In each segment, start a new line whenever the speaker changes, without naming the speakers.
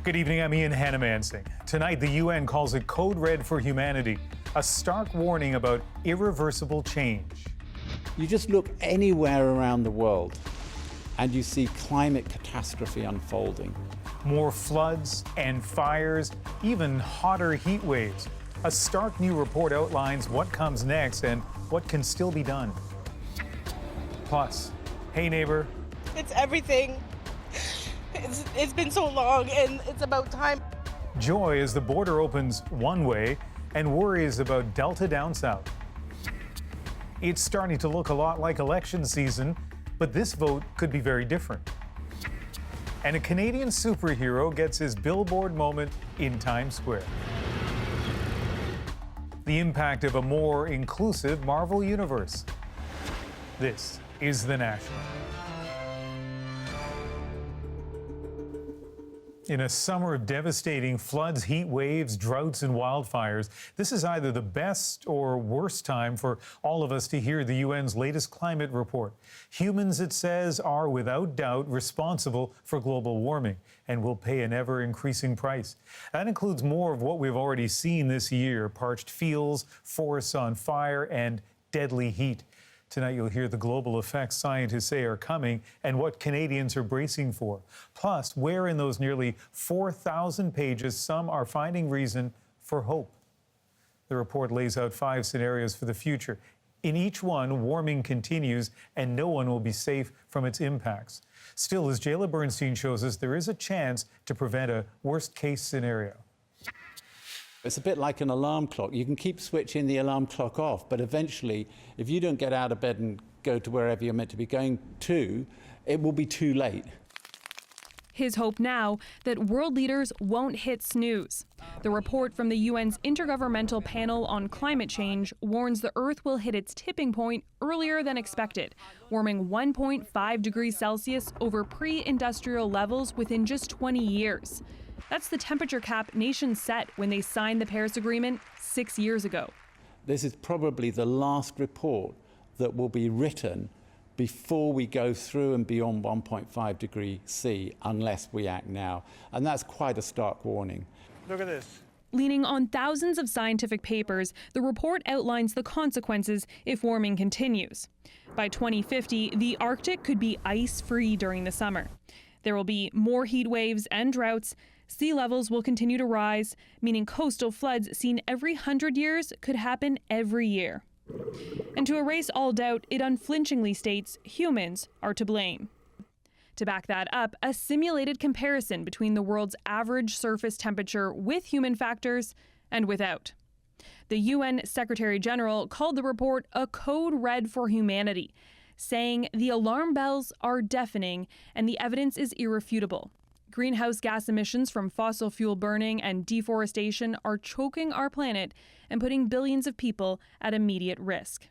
Good evening, I'm Ian Hannamansing. Tonight, the UN calls it Code Red for Humanity, a stark warning about irreversible change.
You just look anywhere around the world and you see climate catastrophe unfolding.
More floods and fires, even hotter heat waves. A stark new report outlines what comes next and what can still be done. Plus, hey neighbor.
It's everything. It's been so long and it's about time.
Joy as the border opens one way and worries about Delta down south. It's starting to look a lot like election season, but this vote could be very different. And a Canadian superhero gets his billboard moment in Times Square. The impact of a more inclusive Marvel universe. This is The National. In a summer of devastating floods, heat waves, droughts, and wildfires, this is either the best or worst time for all of us to hear the UN's latest climate report. Humans, it says, are without doubt responsible for global warming and will pay an ever-increasing price. That includes more of what we've already seen this year: parched fields, forests on fire, and deadly heat. Tonight, you'll hear the global effects scientists say are coming and what Canadians are bracing for. Plus, where in those nearly 4,000 pages some are finding reason for hope. The report lays out 5 scenarios for the future. In each one, warming continues and no one will be safe from its impacts. Still, as Jayla Bernstein shows us, there is a chance to prevent a worst-case scenario.
It's a bit like an alarm clock. You can keep switching the alarm clock off, but eventually, if you don't get out of bed and go to wherever you're meant to be going to, it will be too late.
His hope now that world leaders won't hit snooze. The report from the UN's Intergovernmental Panel on Climate Change warns the Earth will hit its tipping point earlier than expected, warming 1.5 degrees Celsius over pre-industrial levels within just 20 years. That's the temperature cap nations set when they signed the Paris Agreement 6 years ago.
This is probably the last report that will be written before we go through and beyond 1.5 degrees C, unless we act now. And that's quite a stark warning.
Look at this.
Leaning on thousands of scientific papers, the report outlines the consequences if warming continues. By 2050, the Arctic could be ice-free during the summer. There will be more heat waves and droughts. Sea levels will continue to rise, meaning coastal floods seen every 100 years could happen every year. And to erase all doubt, it unflinchingly states humans are to blame. To back that up, a simulated comparison between the world's average surface temperature with human factors and without. The UN Secretary General called the report a code red for humanity, saying the alarm bells are deafening and the evidence is irrefutable. Greenhouse gas emissions from fossil fuel burning and deforestation are choking our planet and putting billions of people at immediate risk.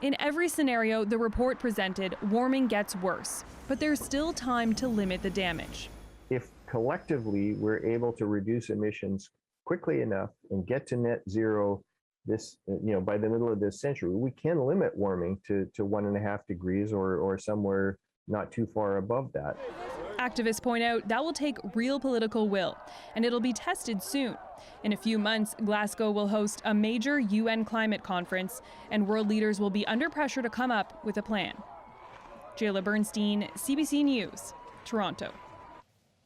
In every scenario the report presented, warming gets worse, but there's still time to limit the damage.
If collectively we're able to reduce emissions quickly enough and get to net zero by the middle of this century, we can limit warming to 1.5 degrees or somewhere not too far above that.
Activists point out that will take real political will, and it'll be tested soon. In a few months, Glasgow will host a major UN climate conference, and world leaders will be under pressure to come up with a plan. Jayla Bernstein, CBC News, Toronto.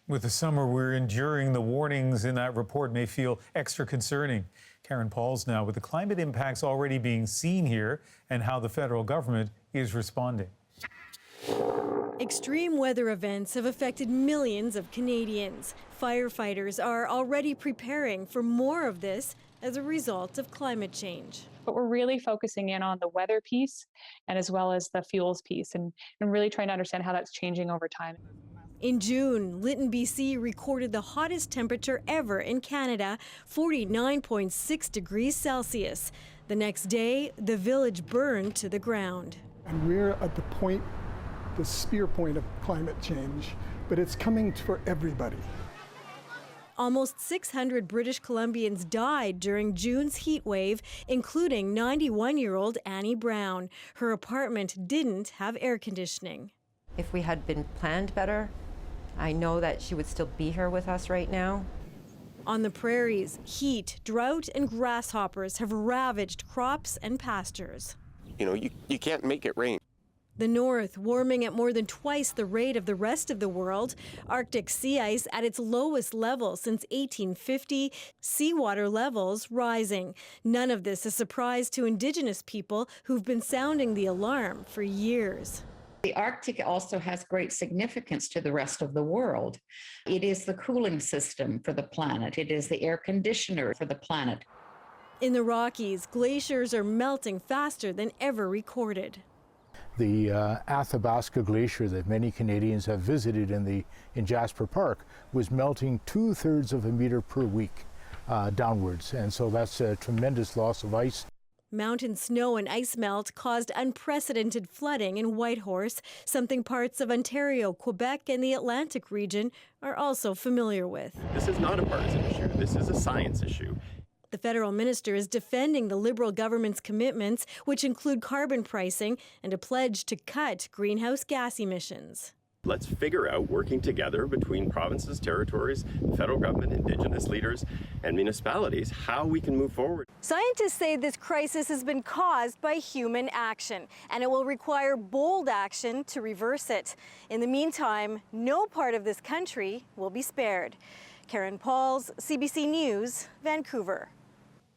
With the summer we're enduring, the warnings in that report may feel extra concerning. Karen Pauls now with the climate impacts already being seen here and how the federal government is responding.
Extreme weather events have affected millions of Canadians. Firefighters are already preparing for more of this as a result of climate change.
But we're really focusing in on the weather piece and as well as the fuels piece and really trying to understand how that's changing over time.
In June, Lytton, BC recorded the hottest temperature ever in Canada, 49.6 degrees Celsius. The next day, the village burned to the ground.
And we're at the spear point of climate change, but it's coming for everybody.
Almost 600 British Columbians died during June's heat wave, including 91-year-old Annie Brown. Her apartment didn't have air conditioning.
If we had been planned better,
I know that she would still be here with us right now.
On the prairies, heat, drought, and grasshoppers have ravaged crops and pastures.
You know, you can't make it rain.
The north warming at more than twice the rate of the rest of the world. Arctic sea ice at its lowest level since 1850. Seawater levels rising. None of this a surprise to Indigenous people who've been sounding the alarm for years.
The Arctic also has great significance to the rest of the world. It is the cooling system for the planet. It is the air conditioner for the planet.
In the Rockies, glaciers are melting faster than ever recorded.
The Athabasca Glacier that many Canadians have visited in Jasper Park was melting 2/3 of a meter per week downwards, and so that's a tremendous loss of ice.
Mountain snow and ice melt caused unprecedented flooding in Whitehorse, something parts of Ontario, Quebec, and the Atlantic region are also familiar with.
This is not a partisan issue. This is a science issue.
The federal minister is defending the Liberal government's commitments, which include carbon pricing and a pledge to cut greenhouse gas emissions.
Let's figure out, working together between provinces, territories, the federal government, Indigenous leaders, and municipalities, how we can move forward.
Scientists say this crisis has been caused by human action, and it will require bold action to reverse it. In the meantime, no part of this country will be spared. Karen Pauls, CBC News, Vancouver.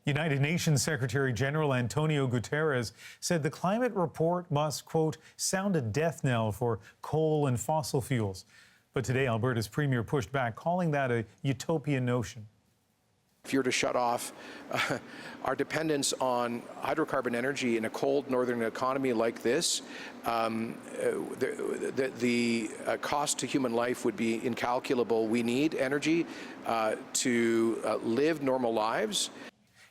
United Nations Secretary General Antonio Guterres said the climate report must, quote, sound a death knell for coal and fossil fuels. But today, Alberta's premier pushed back, calling that a utopian notion.
If you're to shut off our dependence on hydrocarbon energy in a cold northern economy like this, the cost to human life would be incalculable. We need energy to live normal lives.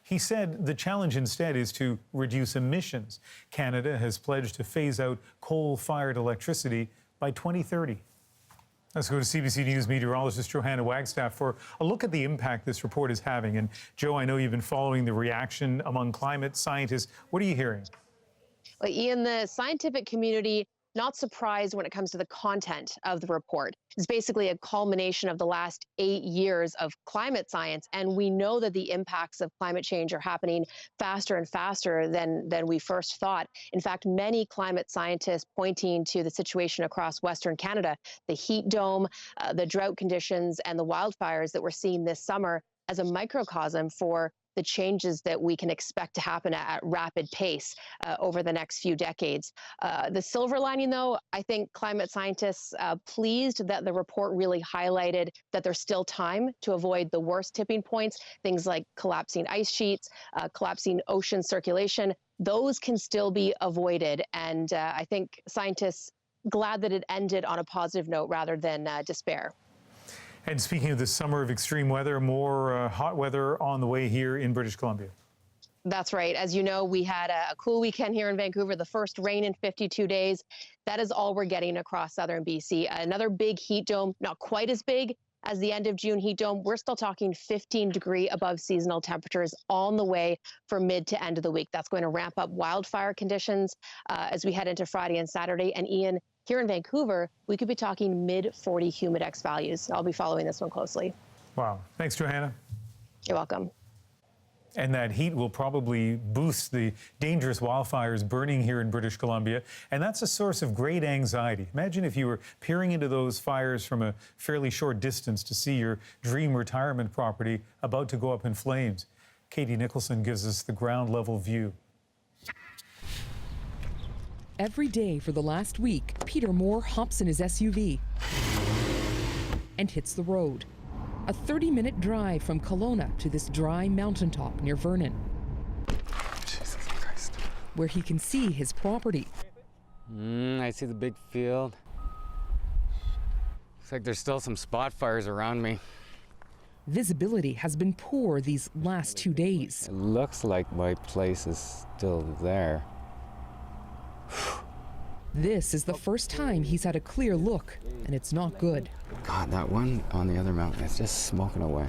He said the challenge instead is to reduce emissions. Canada has pledged to phase out coal-fired electricity by 2030. Let's go to CBC News meteorologist Johanna Wagstaff for a look at the impact this report is having. And Joe, I know you've been following the reaction among climate scientists. What are you hearing?
Well, Ian, the scientific community not surprised when it comes to the content of the report. It's basically a culmination of the last 8 years of climate science, and we know that the impacts of climate change are happening faster and faster than we first thought. In fact, many climate scientists pointing to the situation across Western Canada, the heat dome, the drought conditions, and the wildfires that we're seeing this summer as a microcosm for the changes that we can expect to happen at rapid pace over the next few decades. The silver lining, though, I think climate scientists pleased that the report really highlighted that there's still time to avoid the worst tipping points, things like collapsing ice sheets, collapsing ocean circulation. Those can still be avoided, and I think scientists glad that it ended on a positive note rather than despair.
And speaking of this summer of extreme weather, more hot weather on the way here in British Columbia.
That's right. As you know, we had a cool weekend here in Vancouver, the first rain in 52 days. That is all we're getting across southern BC. Another big heat dome, not quite as big as the end of June heat dome. We're still talking 15-degree above seasonal temperatures on the way for mid to end of the week. That's going to ramp up wildfire conditions as we head into Friday and Saturday. And Ian, here in Vancouver, we could be talking mid-40 humidex values. I'll be following this one closely.
Wow. Thanks, Johanna.
You're welcome.
And that heat will probably boost the dangerous wildfires burning here in British Columbia. And that's a source of great anxiety. Imagine if you were peering into those fires from a fairly short distance to see your dream retirement property about to go up in flames. Katie Nicholson gives us the ground level view.
Every day for the last week, Peter Moore hops in his SUV and hits the road. A 30-minute drive from Kelowna to this dry mountaintop near Vernon, Jesus Christ, where he can see his property.
I see the big field. Looks like there's still some spot fires around me.
Visibility has been poor these last 2 days.
It looks like my place is still there.
This is the first time he's had a clear look, and it's not good.
God, that one on the other mountain is just smoking away.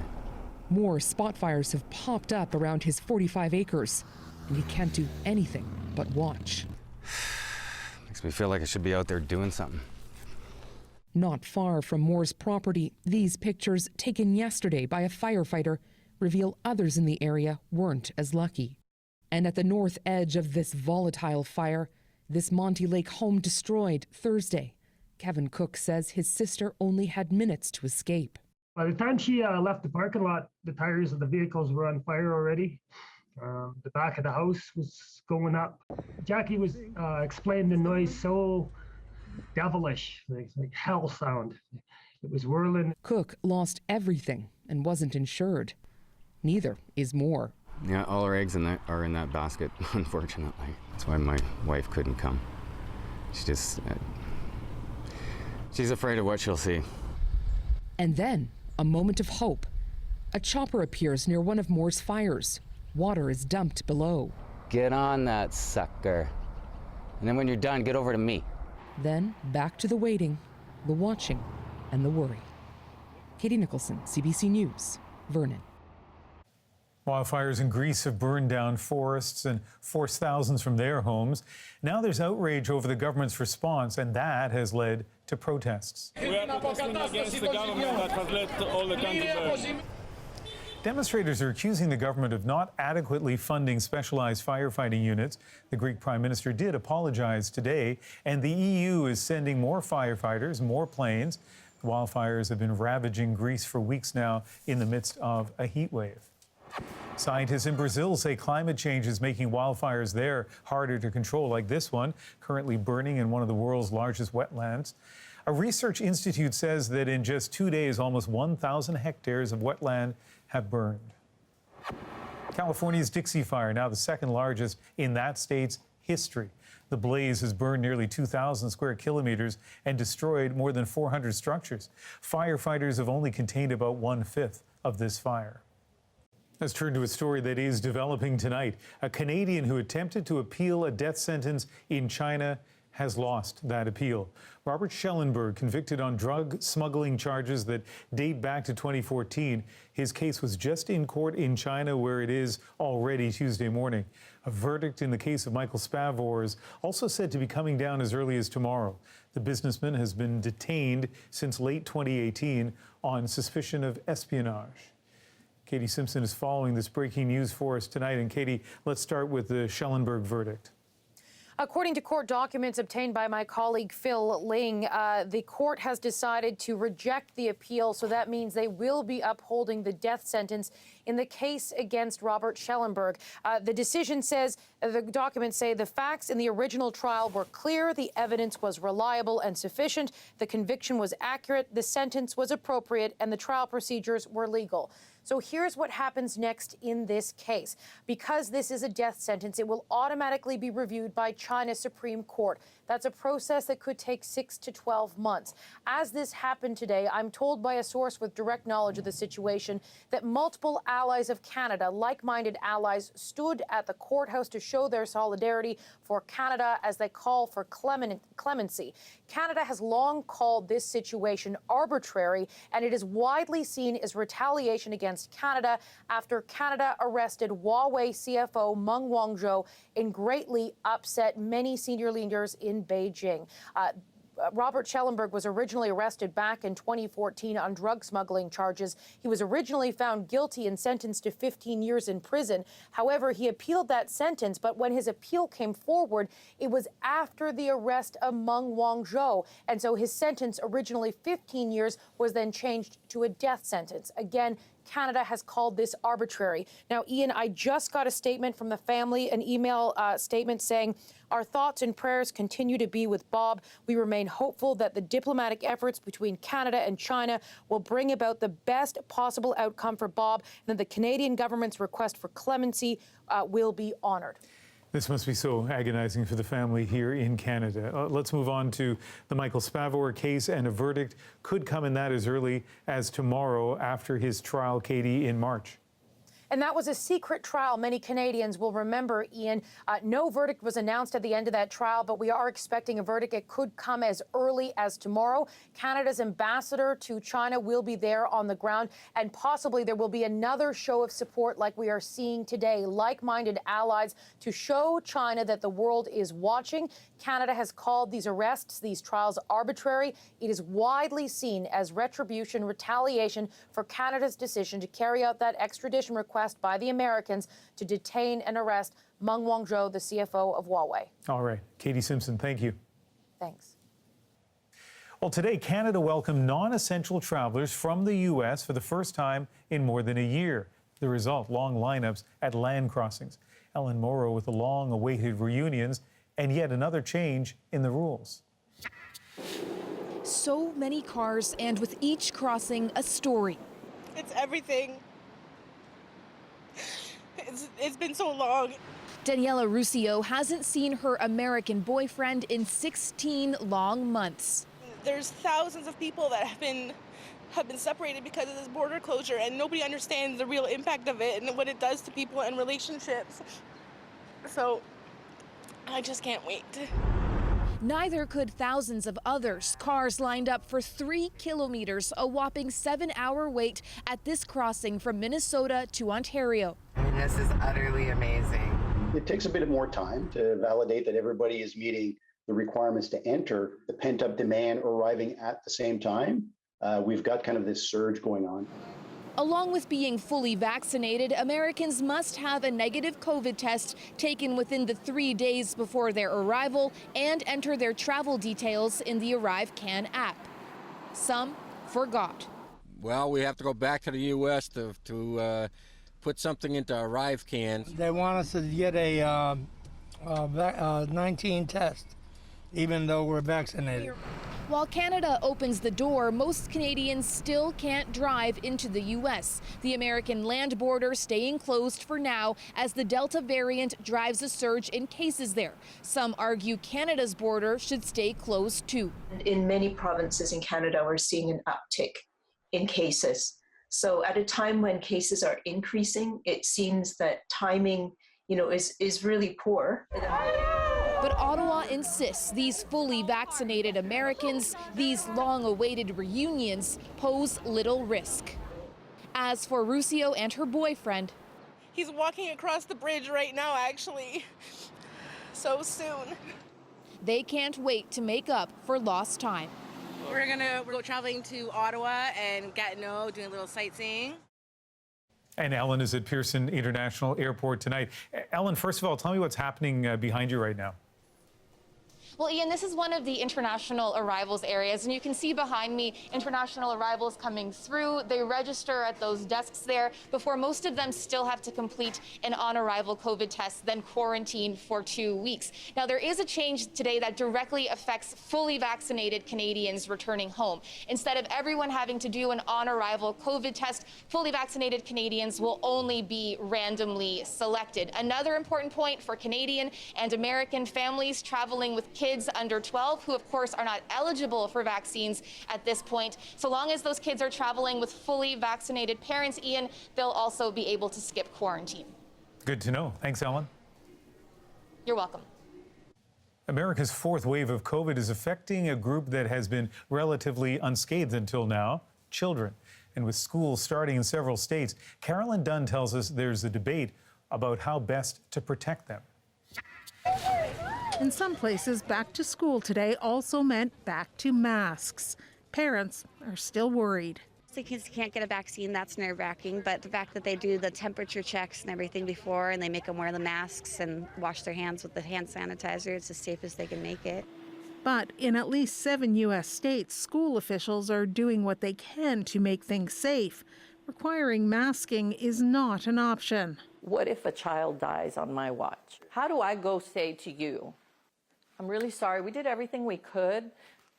More spot fires have popped up around his 45 acres, and he can't do anything but watch.
Makes me feel like I should be out there doing something.
Not far from Moore's property, these pictures taken yesterday by a firefighter reveal others in the area weren't as lucky. And at the north edge of this volatile fire, this Monty Lake home destroyed Thursday. Kevin Cook says his sister only had minutes to escape.
By the time she left the parking lot, the tires of the vehicles were on fire already. The back of the house was going up. Jackie was explaining the noise so devilish, like hell sound. It was whirling.
Cook lost everything and wasn't insured. Neither is Moore.
Yeah, all our eggs are in that basket, unfortunately. That's why my wife couldn't come. She's afraid of what she'll see.
And then, a moment of hope. A chopper appears near one of Moore's fires. Water is dumped below.
Get on that sucker. And then when you're done, get over to me.
Then, back to the waiting, the watching, and the worry. Katie Nicholson, CBC News, Vernon.
Wildfires in Greece have burned down forests and forced thousands from their homes. Now there's outrage over the government's response, and that has led to protests.
We are protesting against the government that has let all the country burn.
Demonstrators are accusing the government of not adequately funding specialized firefighting units. The Greek Prime Minister did apologize today, and the EU is sending more firefighters, more planes. The wildfires have been ravaging Greece for weeks now in the midst of a heat wave. Scientists in Brazil say climate change is making wildfires there harder to control, like this one, currently burning in one of the world's largest wetlands. A research institute says that in just 2 days, almost 1,000 hectares of wetland have burned. California's Dixie fire, now the second largest in that state's history. The blaze has burned nearly 2,000 square kilometers and destroyed more than 400 structures. Firefighters have only contained about 1/5 of this fire. Let's turn to a story that is developing tonight. A Canadian who attempted to appeal a death sentence in China has lost that appeal. Robert Schellenberg, convicted on drug smuggling charges that date back to 2014. His case was just in court in China, where it is already Tuesday morning. A verdict in the case of Michael Spavor is also said to be coming down as early as tomorrow. The businessman has been detained since late 2018 on suspicion of espionage. Katie Simpson is following this breaking news for us tonight. And Katie, let's start with the Schellenberg verdict.
According to court documents obtained by my colleague Phil Ling, the court has decided to reject the appeal, so that means they will be upholding the death sentence in the case against Robert Schellenberg. The decision says, the documents say, the facts in the original trial were clear, the evidence was reliable and sufficient, the conviction was accurate, the sentence was appropriate, and the trial procedures were legal. So here's what happens next in this case. Because this is a death sentence, it will automatically be reviewed by China's Supreme Court. That's a process that could take 6 to 12 months. As this happened today, I'm told by a source with direct knowledge of the situation that multiple allies of Canada, like-minded allies, stood at the courthouse to show their solidarity for Canada as they call for clemency. Canada has long called this situation arbitrary, and it is widely seen as retaliation against Canada after Canada arrested Huawei CFO Meng Wanzhou and greatly upset many senior leaders in Beijing. Robert Schellenberg was originally arrested back in 2014 on drug smuggling charges. He was originally found guilty and sentenced to 15 years in prison. However, he appealed that sentence, but when his appeal came forward, it was after the arrest of Meng Wanzhou. And so his sentence, originally 15 years, was then changed to a death sentence. Again, Canada has called this arbitrary. Now, Ian, I just got a statement from the family, an email statement saying, our thoughts and prayers continue to be with Bob. We remain hopeful that the diplomatic efforts between Canada and China will bring about the best possible outcome for Bob, and that the Canadian government's request for clemency will be honored.
This must be so agonizing for the family here in Canada. Let's move on to the Michael Spavor case, and a verdict could come in that as early as tomorrow after his trial, Katie, in March.
And that was a secret trial. Many Canadians will remember, Ian. No verdict was announced at the end of that trial, but we are expecting a verdict. It could come as early as tomorrow. Canada's ambassador to China will be there on the ground, and possibly there will be another show of support like we are seeing today, like-minded allies to show China that the world is watching. Canada has called these arrests, these trials, arbitrary. It is widely seen as retribution, retaliation for Canada's decision to carry out that extradition request by the Americans to detain and arrest Meng Wanzhou, the CFO of Huawei.
All right. Katie Simpson, thank you.
Thanks.
Well, today, Canada welcomed non-essential travelers from the U.S. for the first time in more than a year. The result, long lineups at land crossings. Ellen Morrow with the long-awaited reunions and yet another change in the rules.
So many cars, and with each crossing, a story.
It's everything. It's been so long.
Daniela Ruscio hasn't seen her American boyfriend in 16 long months.
There's thousands of people that have been separated because of this border closure, and nobody understands the real impact of it and what it does to people and relationships. So I just can't wait.
Neither could thousands of others. Cars lined up for 3 kilometers, a whopping 7-hour wait at this crossing from Minnesota to Ontario.
I mean, this is utterly amazing.
It takes a bit more time to validate that everybody is meeting the requirements to enter. The pent-up demand arriving at the same time. We've got kind of this surge going on.
Along with being fully vaccinated, Americans must have a negative COVID test taken within the 3 days before their arrival and enter their travel details in the ArriveCAN app. Some forgot.
Well, we have to go back to the U.S. to put something into ArriveCAN.
They want us to get a 19 test, even though we're vaccinated.
While Canada opens the door, most Canadians still can't drive into the U.S. The American land border staying closed for now as the Delta variant drives a surge in cases there. Some argue Canada's border should stay closed too.
In many provinces in Canada, we're seeing an uptick in cases. So at a time when cases are increasing, it seems that timing, is really poor.
But Ottawa insists these fully vaccinated Americans, these long-awaited reunions, pose little risk. As for Ruscio and her boyfriend,
he's walking across the bridge right now, actually. So soon.
They can't wait to make up for lost time.
We're traveling to Ottawa and Gatineau, doing a little sightseeing.
And Ellen is at Pearson International Airport tonight. Ellen, first of all, tell me what's happening behind you right now.
Well, Ian, this is one of the international arrivals areas, and you can see behind me international arrivals coming through. They register at those desks there before most of them still have to complete an on-arrival COVID test, then quarantine for 2 weeks. Now, there is a change today that directly affects fully vaccinated Canadians returning home. Instead of everyone having to do an on-arrival COVID test, fully vaccinated Canadians will only be randomly selected. Another important point for Canadian and American families traveling with kids under 12, who of course are not eligible for vaccines at this point. So long as those kids are traveling with fully vaccinated parents, Ian, they'll also be able to skip quarantine.
Good to know. Thanks, Ellen.
You're welcome.
America's fourth wave of COVID is affecting a group that has been relatively unscathed until now, children. And with schools starting in several states, Carolyn Dunn tells us there's a debate about how best to protect them.
In some places, back to school today also meant back to masks. Parents are still worried.
The kids can't get a vaccine, that's nerve-wracking, but the fact that they do the temperature checks and everything before, and they make them wear the masks and wash their hands with the hand sanitizer, it's as safe as they can make it.
But in at least 7 U.S. states, school officials are doing what they can to make things safe. Requiring masking is not an option.
What if a child dies on my watch? How do I go say to you, I'm really sorry, we did everything we could.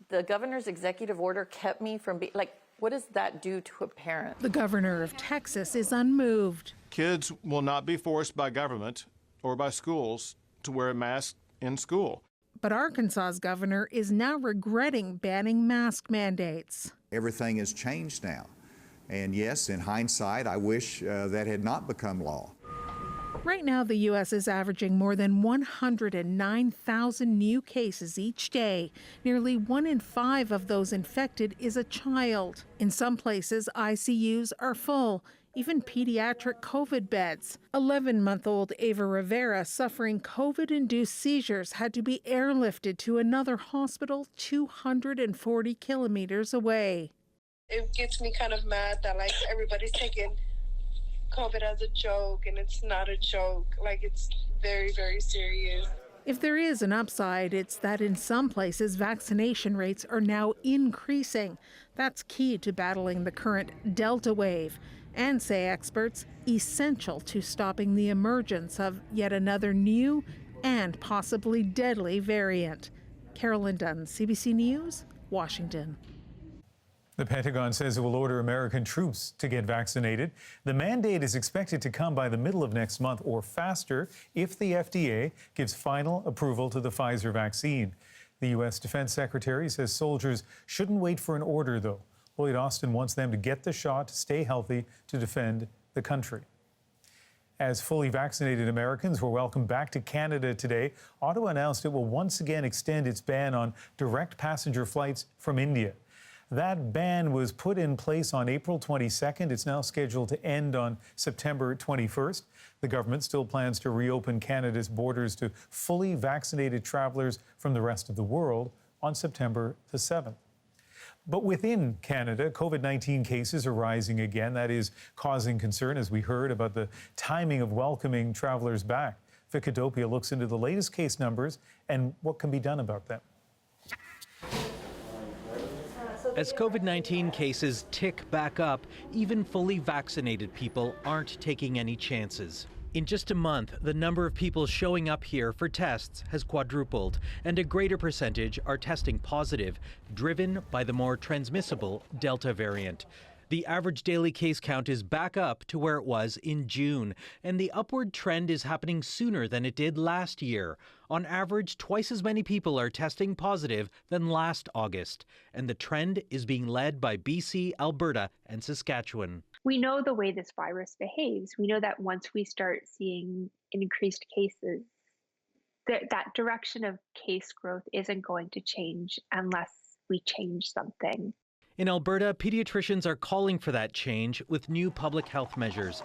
The governor's executive order kept me from being, what does that do to a parent?
The governor of Texas is unmoved.
Kids will not be forced by government or by schools to wear a mask in school.
But Arkansas's governor is now regretting banning mask mandates.
Everything has changed now.
And yes, in hindsight, I wish that had not become law.
Right now, the U.S. is averaging more than 109,000 new cases each day. Nearly 1 in 5 of those infected is a child. In some places, ICUs are full, even pediatric COVID beds. 11-month-old Ava Rivera, suffering COVID-induced seizures, had to be airlifted to another hospital 240 kilometers away.
It gets me kind of mad that like everybody's taking COVID as a joke, and it's not a joke. Like, it's very, very serious.
If there is an upside, it's that in some places vaccination rates are now increasing. That's key to battling the current Delta wave, and, say experts, essential to stopping the emergence of yet another new and possibly deadly variant. Carolyn Dunn, CBC News, Washington.
The Pentagon says it will order American troops to get vaccinated. The mandate is expected to come by the middle of next month or faster if the FDA gives final approval to the Pfizer vaccine. The U.S. Defense Secretary says soldiers shouldn't wait for an order, though. Lloyd Austin wants them to get the shot to stay healthy to defend the country. As fully vaccinated Americans were welcomed back to Canada today, Ottawa announced it will once again extend its ban on direct passenger flights from India. That ban was put in place on April 22nd. It's now scheduled to end on September 21st. The government still plans to reopen Canada's borders to fully vaccinated travelers from the rest of the world on September the 7th. But within Canada, COVID-19 cases are rising again. That is causing concern, as we heard, about the timing of welcoming travelers back. Vicadopia looks into the latest case numbers and what can be done about them.
As COVID-19 cases tick back up, even fully vaccinated people aren't taking any chances. In just a month, the number of people showing up here for tests has quadrupled, and a greater percentage are testing positive, driven by the more transmissible Delta variant. The average daily case count is back up to where it was in June, and the upward trend is happening sooner than it did last year. On average, twice as many people are testing positive than last August, and the trend is being led by BC, Alberta, and Saskatchewan.
We know the way this virus behaves. We know that once we start seeing increased cases, that direction of case growth isn't going to change unless we change something.
In Alberta, pediatricians are calling for that change with new public health measures,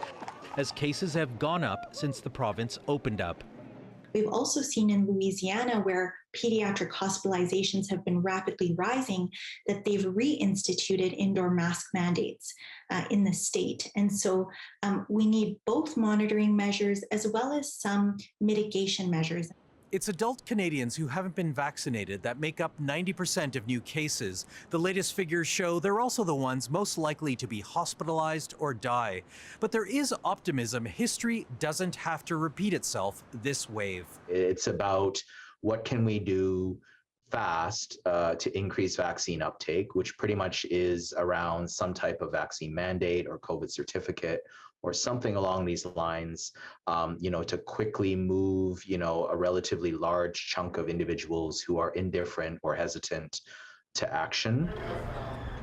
as cases have gone up since the province opened up.
We've also seen in Louisiana, where pediatric hospitalizations have been rapidly rising, that they've reinstituted indoor mask mandates in the state. And so we need both monitoring measures as well as some mitigation measures.
It's adult Canadians who haven't been vaccinated that make up 90% of new cases. The latest figures show they're also the ones most likely to be hospitalized or die. But there is optimism. History doesn't have to repeat itself this wave.
It's about what can we do fast to increase vaccine uptake, which pretty much is around some type of vaccine mandate or COVID certificate, or something along these lines, to quickly move, a relatively large chunk of individuals who are indifferent or hesitant to action.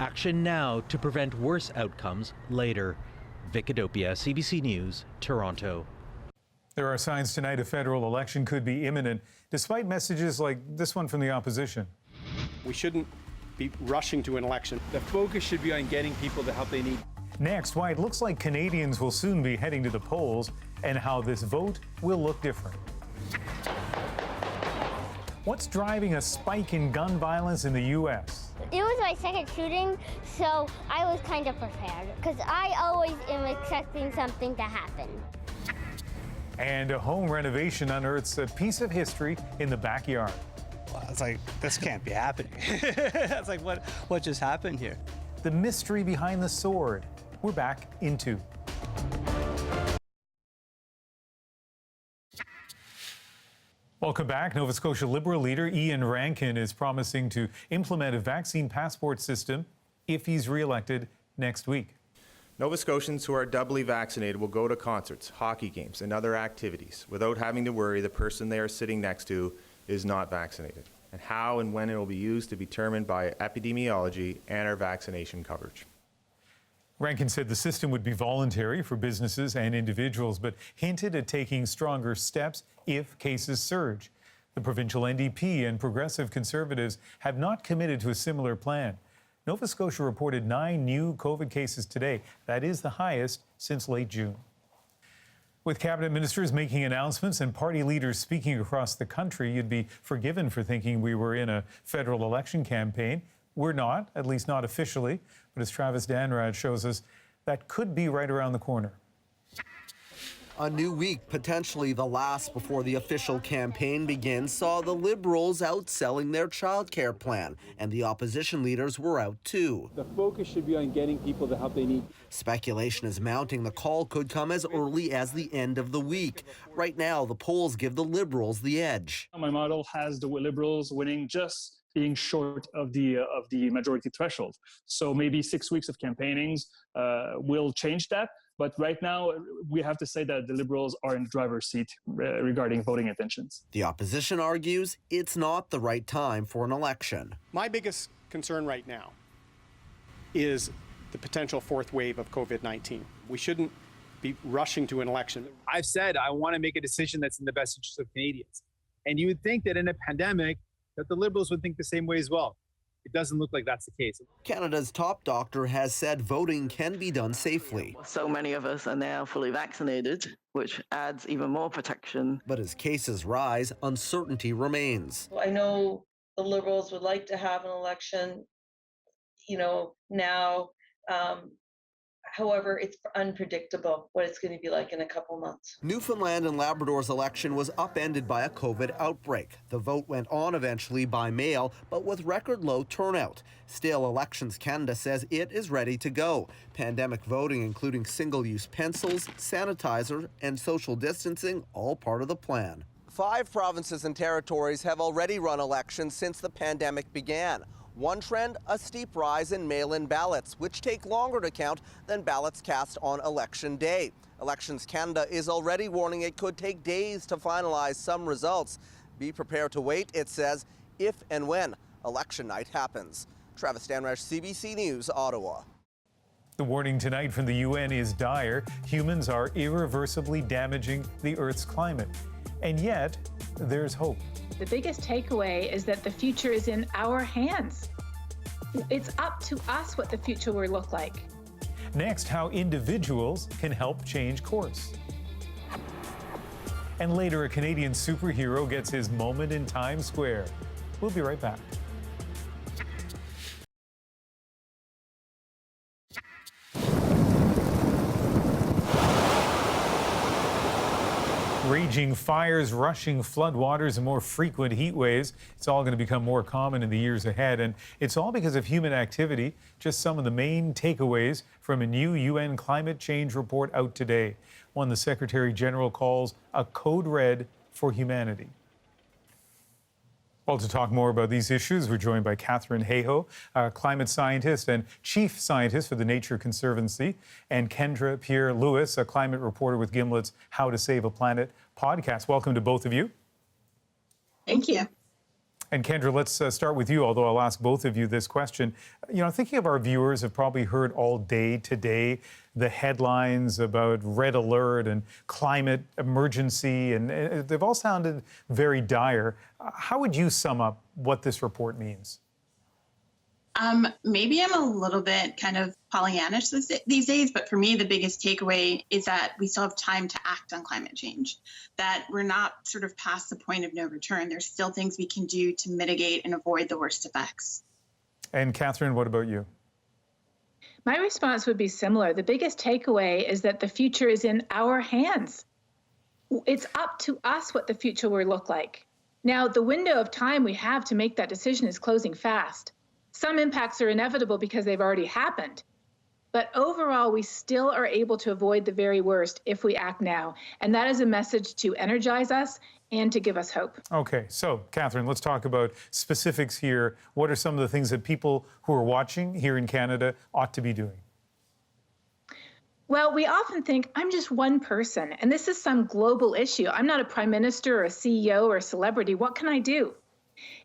Action now to prevent worse outcomes later. Vicadopia, CBC News, Toronto.
There are signs tonight a federal election could be imminent, despite messages like this one from the opposition.
We shouldn't be rushing to an election. The focus should be on getting people the help they need.
Next, why it looks like Canadians will soon be heading to the polls and how this vote will look different. What's driving a spike in gun violence in the U.S.?
It was my second shooting, so I was kind of prepared because I always am expecting something to happen.
And a home renovation unearths a piece of history in the backyard.
Well, it's like, this can't be happening. It's like, what just happened here?
The mystery behind the sword. We're back in 2. Welcome back. Nova Scotia Liberal leader Ian Rankin is promising to implement a vaccine passport system if he's re-elected next week.
Nova Scotians who are doubly vaccinated will go to concerts, hockey games, and other activities without having to worry the person they are sitting next to is not vaccinated. And how and when it will be used to be determined by epidemiology and our vaccination coverage.
Rankin said the system would be voluntary for businesses and individuals, but hinted at taking stronger steps if cases surge. The provincial NDP and Progressive Conservatives have not committed to a similar plan. Nova Scotia reported 9 new COVID cases today. That is the highest since late June. With cabinet ministers making announcements and party leaders speaking across the country, you'd be forgiven for thinking we were in a federal election campaign. We're not, at least not officially, but as Travis Danrad shows us, that could be right around the corner.
A new week, potentially the last before the official campaign begins, saw the Liberals outselling their childcare plan, and the opposition leaders were out too.
The focus should be on getting people the help they need.
Speculation is mounting the call could come as early as the end of the week. Right now, the polls give the Liberals the edge.
My model has the Liberals winning just being short of the majority threshold. So maybe 6 weeks of campaignings will change that. But right now, we have to say that the Liberals are in the driver's seat regarding voting intentions.
The opposition argues it's not the right time for an election.
My biggest concern right now is the potential fourth wave of COVID-19. We shouldn't be rushing to an election.
I've said I want to make a decision that's in the best interest of Canadians. And you would think that in a pandemic, that the Liberals would think the same way as well. It doesn't look like that's the case.
Canada's top doctor has said voting can be done safely.
So many of us are now fully vaccinated, which adds even more protection.
But as cases rise, uncertainty remains.
I know the Liberals would like to have an election, now. However, it's unpredictable what it's going to be like in a couple months.
Newfoundland and Labrador's election was upended by a COVID outbreak. The vote went on eventually by mail, but with record low turnout. Still, Elections Canada says it is ready to go. Pandemic voting, including single-use pencils, sanitizer, and social distancing, all part of the plan. 5 provinces and territories have already run elections since the pandemic began. One trend, a steep rise in mail-in ballots, which take longer to count than ballots cast on Election Day. Elections Canada is already warning it could take days to finalize some results. Be prepared to wait, it says, if and when election night happens. Travis Danrad, CBC News, Ottawa.
The warning tonight from the UN is dire. Humans are irreversibly damaging the Earth's climate. And yet, there's hope.
The biggest takeaway is that the future is in our hands. It's up to us what the future will look like.
Next, how individuals can help change course. And later, a Canadian superhero gets his moment in Times Square. We'll be right back. Raging fires, rushing floodwaters, and more frequent heat waves. It's all going to become more common in the years ahead. And it's all because of human activity. Just some of the main takeaways from a new UN climate change report out today. One the Secretary General calls a code red for humanity. Well, to talk more about these issues, we're joined by Catherine Hayhoe, a climate scientist and chief scientist for the Nature Conservancy, and Kendra Pierre-Lewis, a climate reporter with Gimlet's How to Save a Planet podcast. Welcome to both of you.
Thank you.
And Kendra, let's start with you, although I'll ask both of you this question. Thinking of our viewers have probably heard all day today the headlines about red alert and climate emergency, and they've all sounded very dire. How would you sum up what this report means?
Maybe I'm a little bit kind of Pollyannish these days, but for me, the biggest takeaway is that we still have time to act on climate change, that we're not sort of past the point of no return. There's still things we can do to mitigate and avoid the worst effects.
And Catherine, what about you?
My response would be similar. The biggest takeaway is that the future is in our hands. It's up to us what the future will look like. Now, the window of time we have to make that decision is closing fast. Some impacts are inevitable because they've already happened. But overall, we still are able to avoid the very worst if we act now. And that is a message to energize us and to give us hope.
Okay, so Catherine, let's talk about specifics here. What are some of the things that people who are watching here in Canada ought to be doing?
Well, we often think, I'm just one person, and this is some global issue. I'm not a prime minister or a CEO or a celebrity. What can I do?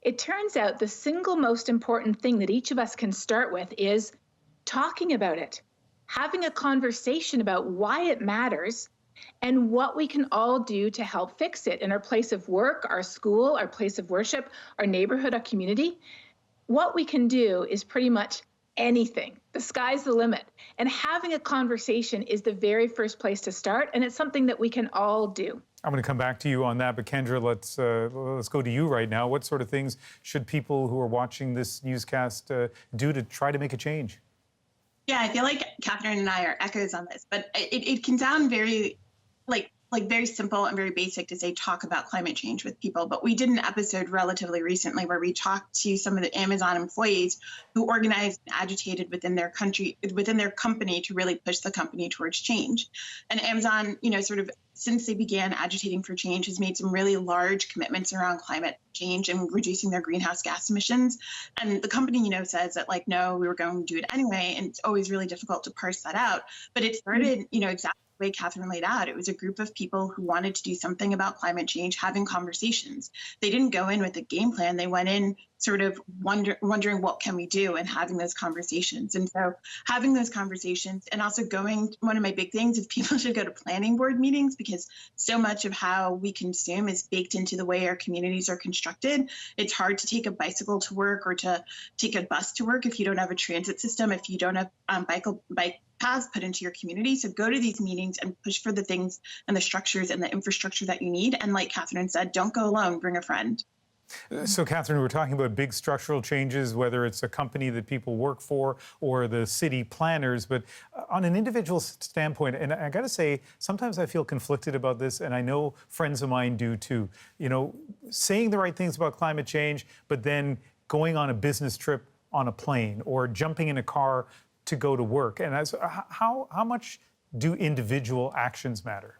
It turns out the single most important thing that each of us can start with is talking about it, having a conversation about why it matters and what we can all do to help fix it in our place of work, our school, our place of worship, our neighborhood, our community. What we can do is pretty much anything. The sky's the limit. And having a conversation is the very first place to start, and it's something that we can all do.
I'm going to come back to you on that, but Kendra, let's go to you right now. What sort of things should people who are watching this newscast do to try to make a change?
Yeah, I feel like Catherine and I are echoes on this, but it can sound very like very simple and very basic to say talk about climate change with people. But we did an episode relatively recently where we talked to some of the Amazon employees who organized and agitated within their company to really push the company towards change. And Amazon, sort of since they began agitating for change, has made some really large commitments around climate change and reducing their greenhouse gas emissions. And the company, says that no, we were going to do it anyway. And it's always really difficult to parse that out. But it started, exactly the way Catherine laid out. It was a group of people who wanted to do something about climate change, having conversations. They didn't go in with a game plan. They went in sort of wondering what can we do and having those conversations. And so having those conversations and also one of my big things is people should go to planning board meetings, because so much of how we consume is baked into the way our communities are constructed. It's hard to take a bicycle to work or to take a bus to work if you don't have a transit system, if you don't have bike paths put into your community. So go to these meetings and push for the things and the structures and the infrastructure that you need. And like Catherine said, don't go alone, bring a friend.
So, Catherine, we're talking about big structural changes, whether it's a company that people work for or the city planners. But on an individual standpoint, and I got to say, sometimes I feel conflicted about this, and I know friends of mine do too. Saying the right things about climate change, but then going on a business trip on a plane or jumping in a car to go to work. And how much do individual actions matter?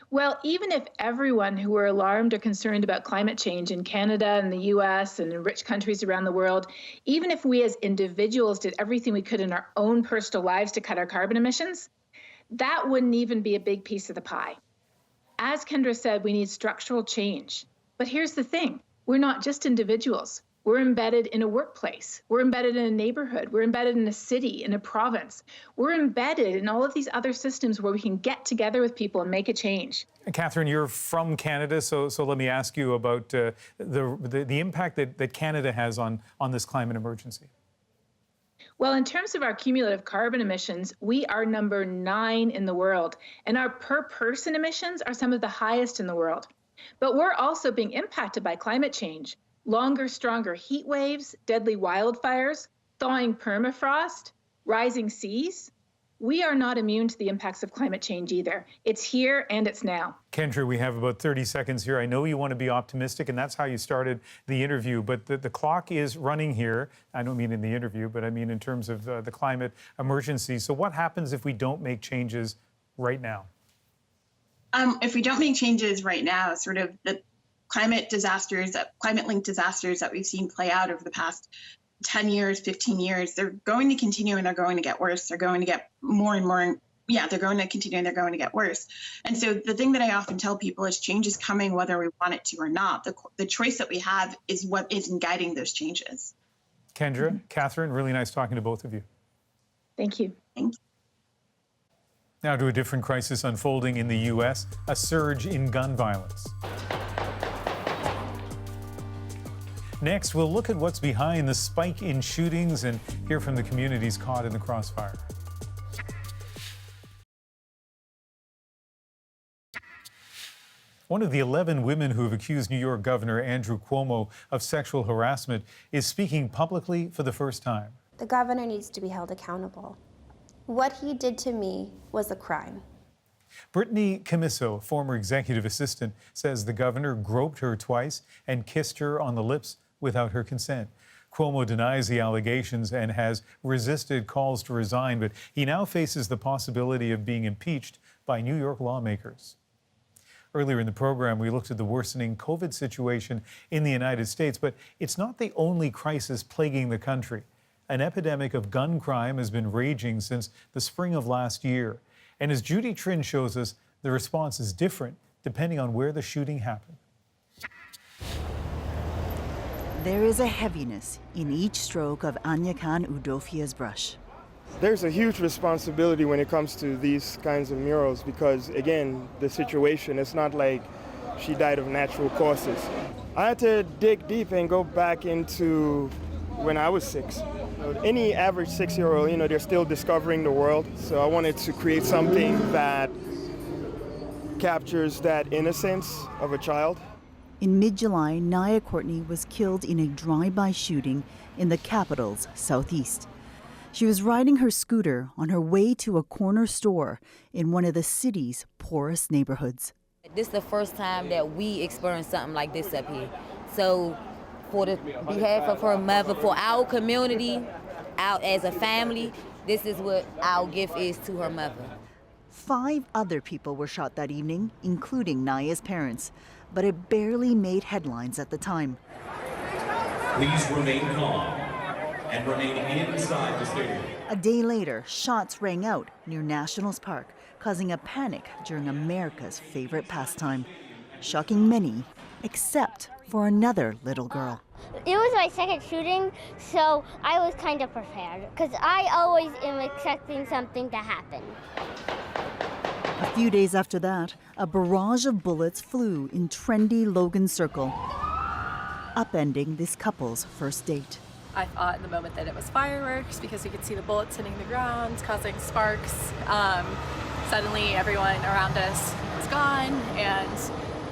Well, even if everyone who were alarmed or concerned about climate change in Canada and the US and in rich countries around the world, even if we as individuals did everything we could in our own personal lives to cut our carbon emissions, that wouldn't even be a big piece of the pie. As Kendra said, we need structural change. But here's the thing, we're not just individuals. We're embedded in a workplace. We're embedded in a neighborhood. We're embedded in a city, in a province. We're embedded in all of these other systems where we can get together with people and make a change.
Catherine, you're from Canada, so let me ask you about the impact that Canada has on this climate emergency.
Well, in terms of our cumulative carbon emissions, we are number 9 in the world, and our per-person emissions are some of the highest in the world. But we're also being impacted by climate change. Longer, stronger heat waves, deadly wildfires, thawing permafrost, rising seas. We are not immune to the impacts of climate change either. It's here and it's now.
Kendra, we have about 30 seconds here. I know you want to be optimistic, and that's how you started the interview, but the clock is running here. I don't mean in the interview, but I mean in terms of the climate emergency. So what happens if we don't make changes right now?
If we don't make changes right now, sort of the climate linked disasters that we've seen play out over the past 10 years, 15 years, they're going to continue and they're going to get worse. They're going to get more and more. Yeah, they're going to continue and they're going to get worse. And so the thing that I often tell people is change is coming whether we want it to or not. The choice that we have is what is guiding those changes.
Kendra, Catherine, really nice talking to both of you.
Thank you.
Thank you.
Now to a different crisis unfolding in the U.S., a surge in gun violence. Next, we'll look at what's behind the spike in shootings and hear from the communities caught in the crossfire. One of the 11 women who have accused New York Governor Andrew Cuomo of sexual harassment is speaking publicly for the first time.
The governor needs to be held accountable. What he did to me was a crime.
Brittany Camiso, former executive assistant, says the governor groped her twice and kissed her on the lips without her consent. Cuomo denies the allegations and has resisted calls to resign, but he now faces the possibility of being impeached by New York lawmakers. Earlier in the program, we looked at the worsening COVID situation in the United States, but it's not the only crisis plaguing the country. An epidemic of gun crime has been raging since the spring of last year. And as Judy Trin shows us, the response is different depending on where the shooting happened.
There is a heaviness in each stroke of Anya Khan Udofia's brush. There's a huge responsibility when it comes to these kinds of murals because, again, the situation, it's not like she died of natural causes. I had to dig deep and go back into when I was 6. Any average 6-year-old, they're still discovering the world. So I wanted to create something that captures that innocence of a child.
In mid-July, Nia Courtney was killed in a drive-by shooting in the capital's southeast. She was riding her scooter on her way to a corner store in one of the city's poorest neighborhoods.
This is the first time that we experienced something like this up here. So for the behalf of her mother, for our community, out as a family, this is what our gift is to her mother.
5 other people were shot that evening, including Nia's parents, but it barely made headlines at the time.
Please remain calm and remain inside the stadium.
A day later, shots rang out near Nationals Park, causing a panic during America's favorite pastime, shocking many, except for another little girl.
It was my second shooting, so I was kind of prepared, because I always am expecting something to happen.
A few days after that, a barrage of bullets flew in trendy Logan Circle, upending this couple's first date.
I thought in the moment that it was fireworks because you could see the bullets hitting the ground, causing sparks. Suddenly everyone around us was gone, and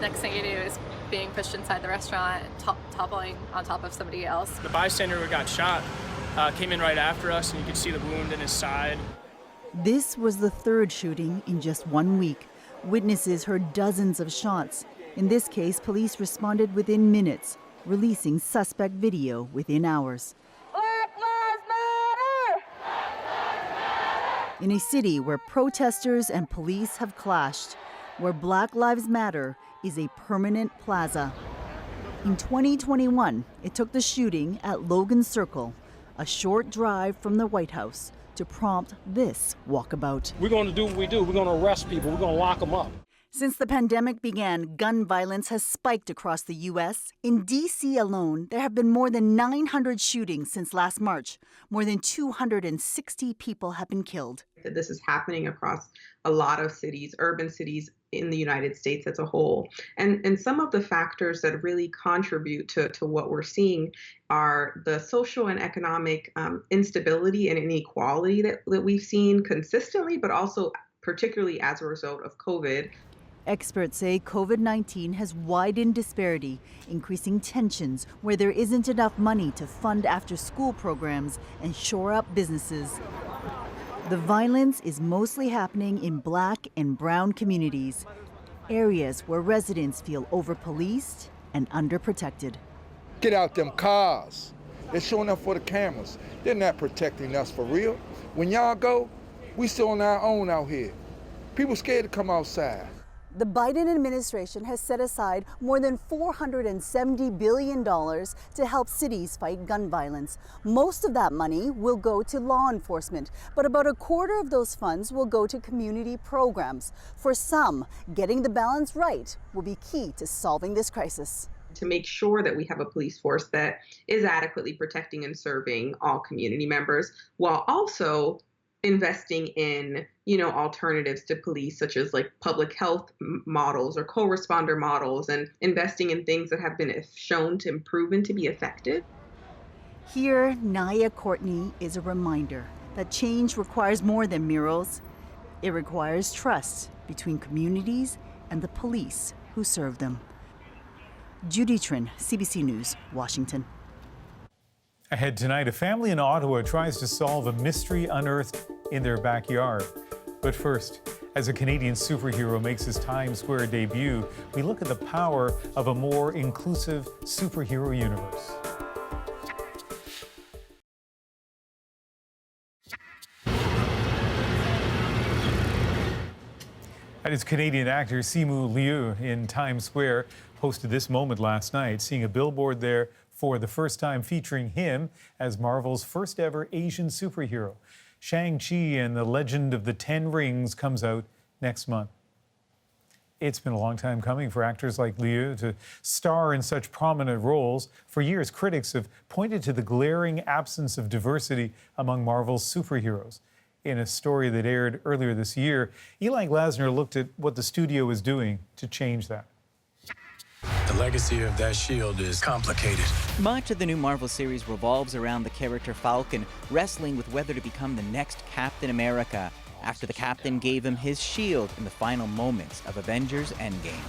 next thing you knew is being pushed inside the restaurant, toppling on top of somebody else.
The bystander who got shot came in right after us, and you could see the wound in his side.
This was the 3rd shooting in just 1 week. Witnesses heard dozens of shots. In this case, police responded within minutes, releasing suspect video within hours.
Black Lives Matter!
In a city where protesters and police have clashed, where Black Lives Matter is a permanent plaza. In 2021, it took the shooting at Logan Circle, a short drive from the White House, to prompt this walkabout.
We're going to do what we do. We're going to arrest people. We're going to lock them up.
Since the pandemic began, gun violence has spiked across the U.S. In D.C. alone, there have been more than 900 shootings since last March. More than 260 people have been killed.
This is happening across a lot of cities, urban cities in the United States as a whole. And some of the factors that really contribute to what we're seeing are the social and economic instability and inequality that we've seen consistently, but also particularly as a result of COVID.
Experts say COVID-19 has widened disparity, increasing tensions where there isn't enough money to fund after-school programs and shore up businesses. The violence is mostly happening in Black and brown communities, areas where residents feel over-policed and underprotected.
Get out them cars. They're showing up for the cameras. They're not protecting us for real. When y'all go, we still on our own out here. People scared to come outside.
The Biden administration has set aside more than $470 billion to help cities fight gun violence. Most of that money will go to law enforcement, but about a quarter of those funds will go to community programs. For some, getting the balance right will be key to solving this crisis.
To make sure that we have a police force that is adequately protecting and serving all community members, while also investing in, alternatives to police, such as like public health models or co-responder models, and investing in things that have been shown to and proven to be effective.
Here, Nia Courtney is a reminder that change requires more than murals. It requires trust between communities and the police who serve them. Judy Trin, CBC News, Washington.
Ahead tonight, a family in Ottawa tries to solve a mystery unearthed in their backyard. But first, as a Canadian superhero makes his Times Square debut, we look at the power of a more inclusive superhero universe. That is Canadian actor Simu Liu in Times Square posted this moment last night, seeing a billboard there for the first time featuring him as Marvel's first ever Asian superhero. Shang-Chi and the Legend of the Ten Rings comes out next month. It's been a long time coming for actors like Liu to star in such prominent roles. For years, critics have pointed to the glaring absence of diversity among Marvel's superheroes. in a story that aired earlier this year. Eli Glasner looked at what the studio is doing to change that.
The legacy of that shield is complicated.
Much of the new Marvel series revolves around the character Falcon wrestling with whether to become the next Captain America after the Captain gave him his shield in the final moments of Avengers Endgame.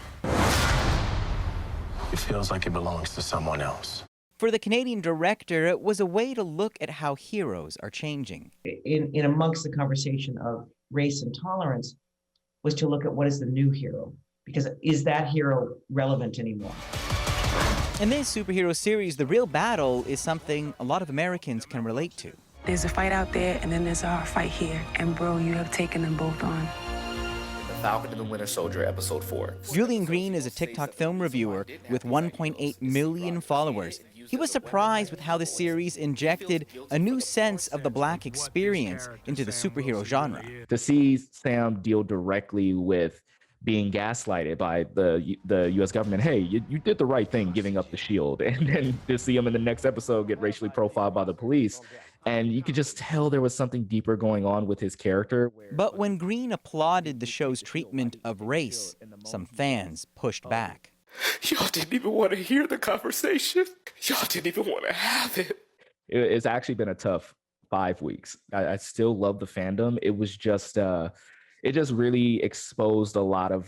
It feels like it belongs to someone else.
For the Canadian director, it was a way to look at how heroes are changing.
In amongst the conversation of race and tolerance was to look at what is the new hero, because is that hero relevant anymore?
In this superhero series, the real battle is something a lot of Americans can relate to.
There's a fight out there, and then there's our fight here. And bro, you have taken them both on.
The Falcon and the Winter Soldier, Episode 4.
Julian Green is a TikTok film reviewer with 1.8 million followers. He was surprised with how the series injected a new sense of the Black experience into the superhero genre.
To see Sam deal directly with being gaslighted by the U.S. government, hey, you did the right thing giving up the shield, and then to see him in the next episode get racially profiled by the police, and you could just tell there was something deeper going on with his character.
But when Green applauded the show's treatment of race, some fans pushed back.
Y'all didn't even want to hear the conversation. Y'all didn't even want to have it. It's actually been a tough 5 weeks. I still love the fandom. It was just, it just really exposed a lot of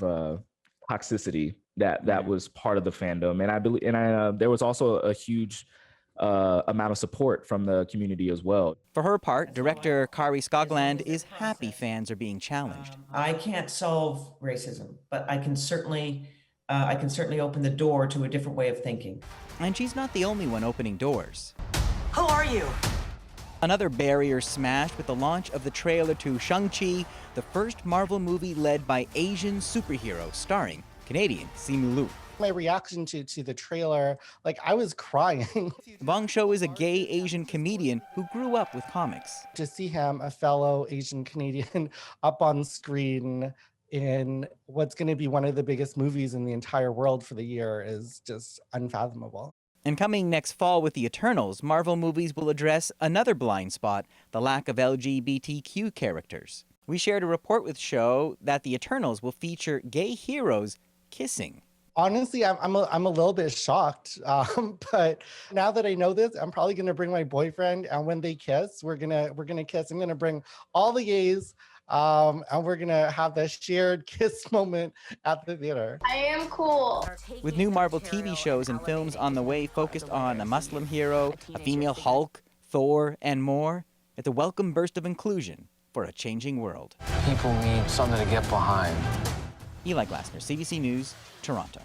toxicity that was part of the fandom. And I believe, there was also a huge amount of support from the community as well.
For her part, director Kari Skogland is happy fans are being challenged.
I can't solve racism, but I can certainly open the door to a different way of thinking.
And she's not the only one opening doors.
Who are you?
Another barrier smashed with the launch of the trailer to Shang-Chi, the first Marvel movie led by Asian superheroes, starring Canadian Simu Liu.
My reaction to the trailer, like, I was crying.
Bong Cho is a gay Asian comedian who grew up with comics.
To see him, a fellow Asian Canadian, up on screen in what's going to be one of the biggest movies in the entire world for the year is just unfathomable.
And coming next fall with The Eternals, Marvel movies will address another blind spot, the lack of LGBTQ characters. We shared a report with Show that The Eternals will feature gay heroes kissing.
Honestly, I'm a little bit shocked, but now that I know this, I'm probably going to bring my boyfriend, and when they kiss, we're gonna kiss. I'm going to bring all the gays, and we're going to have that shared kiss moment at the theater.
I am cool.
With new Marvel TV shows and films on the way focused on a Muslim hero, a female Hulk, Thor, and more, it's a welcome burst of inclusion for a changing world.
People need something to get behind.
Eli Glasner, CBC News, Toronto.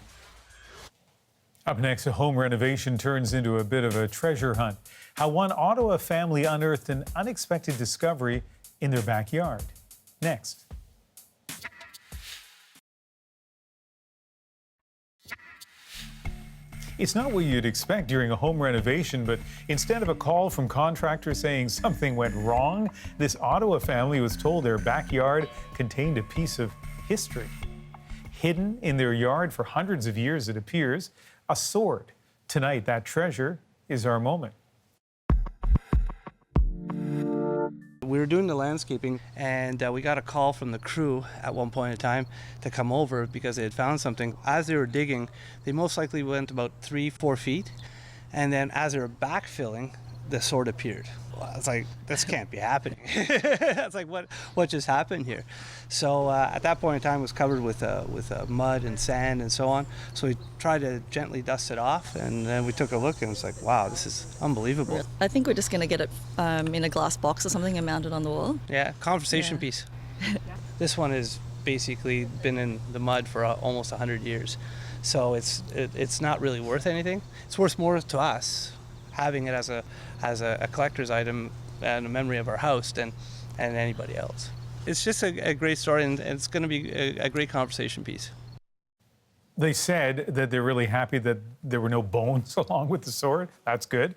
Up next, a home renovation turns into a bit of a treasure hunt. How one Ottawa family unearthed an unexpected discovery in their backyard. Next. It's not what you'd expect during a home renovation, but instead of a call from contractors saying something went wrong, this Ottawa family was told their backyard contained a piece of history. Hidden in their yard for hundreds of years, it appears, a sword. Tonight, that treasure is our moment.
We were doing the landscaping, and we got a call from the crew at one point in time to come over because they had found something. As they were digging, they most likely went about 3-4 feet, and then as they were backfilling, the sword appeared. I was like, this can't be happening. It's like, what just happened here? So at that point in time, it was covered with mud and sand and so on. So we tried to gently dust it off, and then we took a look, and it was like, wow, this is unbelievable.
I think we're just going to get it in a glass box or something and mount it on the wall.
Yeah, conversation piece. This one has basically been in the mud for almost 100 years. So it's not really worth anything. It's worth more to us having it as a collector's item and a memory of our house than anybody else. It's just a great story, and it's going to be a great conversation piece.
They said that they're really happy that there were no bones along with the sword. That's good.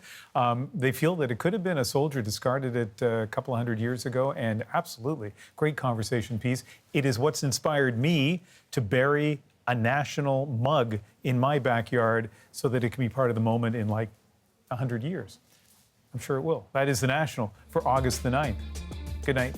They feel that it could have been a soldier discarded it a couple 100 years ago, and absolutely, great conversation piece. It is what's inspired me to bury a national mug in my backyard so that it can be part of the moment in like 100 years. I'm sure it will. That is The National for August the 9th. Good night.